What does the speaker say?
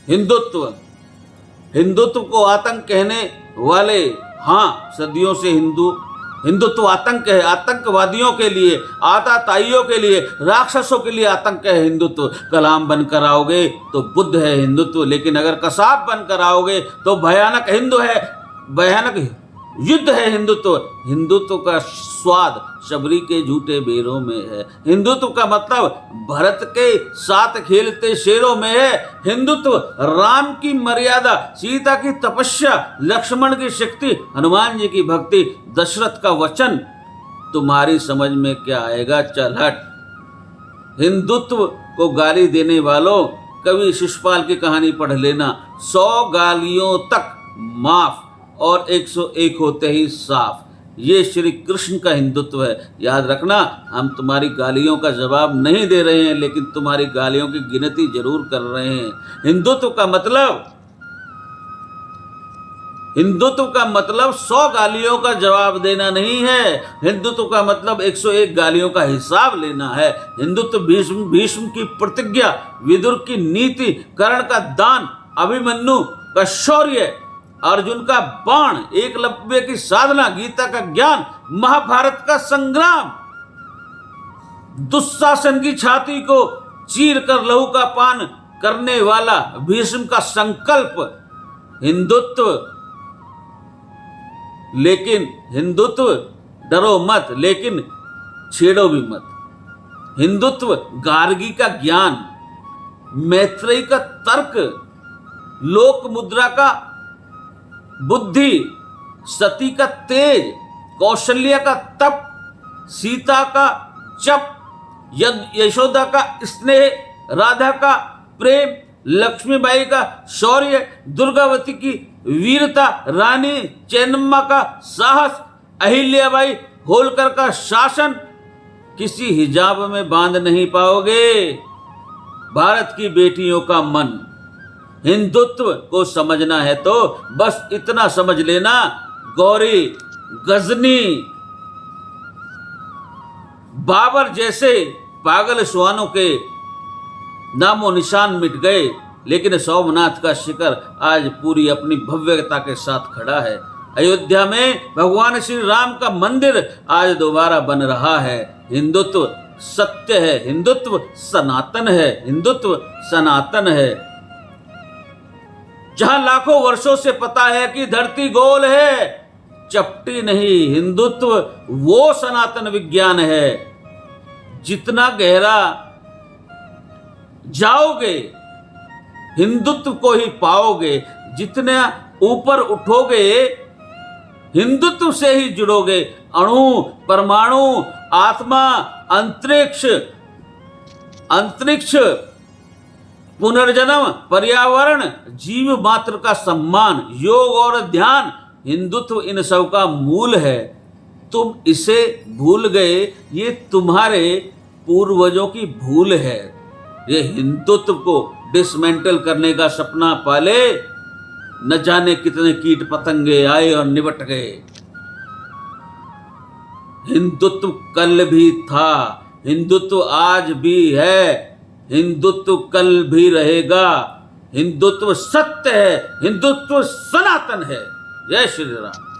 हिंदुत्व, हिंदुत्व को आतंक कहने वाले, हाँ सदियों से हिंदुत्व आतंक है। आतंकवादियों के लिए, आताताइयों के लिए, राक्षसों के लिए आतंक है हिंदुत्व। कलाम बनकर आओगे तो बुद्ध है हिंदुत्व, लेकिन अगर कसाब बनकर आओगे तो भयानक भयानक युद्ध है हिंदुत्व। हिंदुत्व का स्वाद शबरी के झूठे बेरों में है। हिंदुत्व का मतलब भरत के साथ खेलते शेरों में है। हिंदुत्व राम की मर्यादा, सीता की तपस्या, लक्ष्मण की शक्ति, हनुमान जी की भक्ति, दशरथ का वचन। तुम्हारी समझ में क्या आएगा, चल हट। हिंदुत्व को गाली देने वालों, कवि शिशुपाल की कहानी पढ़ लेना। 100 गालियों तक माफ और 101 होते ही साफ। ये श्री कृष्ण का हिंदुत्व है। याद रखना, हम तुम्हारी गालियों का जवाब नहीं दे रहे हैं, लेकिन तुम्हारी गालियों की गिनती जरूर कर रहे हैं। हिंदुत्व का मतलब 100 गालियों का जवाब देना नहीं है। हिंदुत्व का मतलब 101 गालियों का हिसाब लेना है। हिंदुत्व भीष्म की प्रतिज्ञा, विदुर की नीति, कर्ण का दान, अभिमन्यु का शौर्य, अर्जुन का बाण, एकलव्य की साधना, गीता का ज्ञान, महाभारत का संग्राम, दुशासन की छाती को चीर कर लहू का पान करने वाला भीष्म का संकल्प। हिंदुत्व, लेकिन हिंदुत्व डरो मत, लेकिन छेड़ो भी मत। हिंदुत्व गार्गी का ज्ञान, मैत्रेयी का तर्क, लोक मुद्रा का बुद्धि, सती का तेज, कौशल्या का तप, सीता का चप, यशोदा का स्नेह, राधा का प्रेम, लक्ष्मीबाई का शौर्य, दुर्गावती की वीरता, रानी चेन्नम्मा का साहस, अहिल्याबाई होलकर का शासन किसी हिजाब में बांध नहीं पाओगे। भारत की बेटियों का मन। हिंदुत्व को समझना है तो बस इतना समझ लेना, गौरी, गजनी, बाबर जैसे पागल श्वानों के नामो निशान मिट गए, लेकिन सोमनाथ का शिखर आज पूरी अपनी भव्यता के साथ खड़ा है। अयोध्या में भगवान श्री राम का मंदिर आज दोबारा बन रहा है। हिंदुत्व सत्य है, हिंदुत्व सनातन है, हिंदुत्व सनातन है। जहां लाखों वर्षों से पता है कि धरती गोल है, चपटी नहीं। हिंदुत्व वो सनातन विज्ञान है। जितना गहरा जाओगे हिंदुत्व को ही पाओगे, जितना ऊपर उठोगे हिंदुत्व से ही जुड़ोगे। अणु, परमाणु, आत्मा, अंतरिक्ष, पुनर्जन्म, पर्यावरण, जीव मात्र का सम्मान, योग और ध्यान, हिंदुत्व इन सब का मूल है। तुम इसे भूल गए, ये तुम्हारे पूर्वजों की भूल है। ये हिंदुत्व को डिसमेंटल करने का सपना पाले, न जाने कितने कीट पतंगे आए और निबट गए। हिंदुत्व कल भी था, हिंदुत्व आज भी है, हिंदुत्व कल भी रहेगा। हिंदुत्व सत्य है, हिंदुत्व सनातन है। जय श्री राम।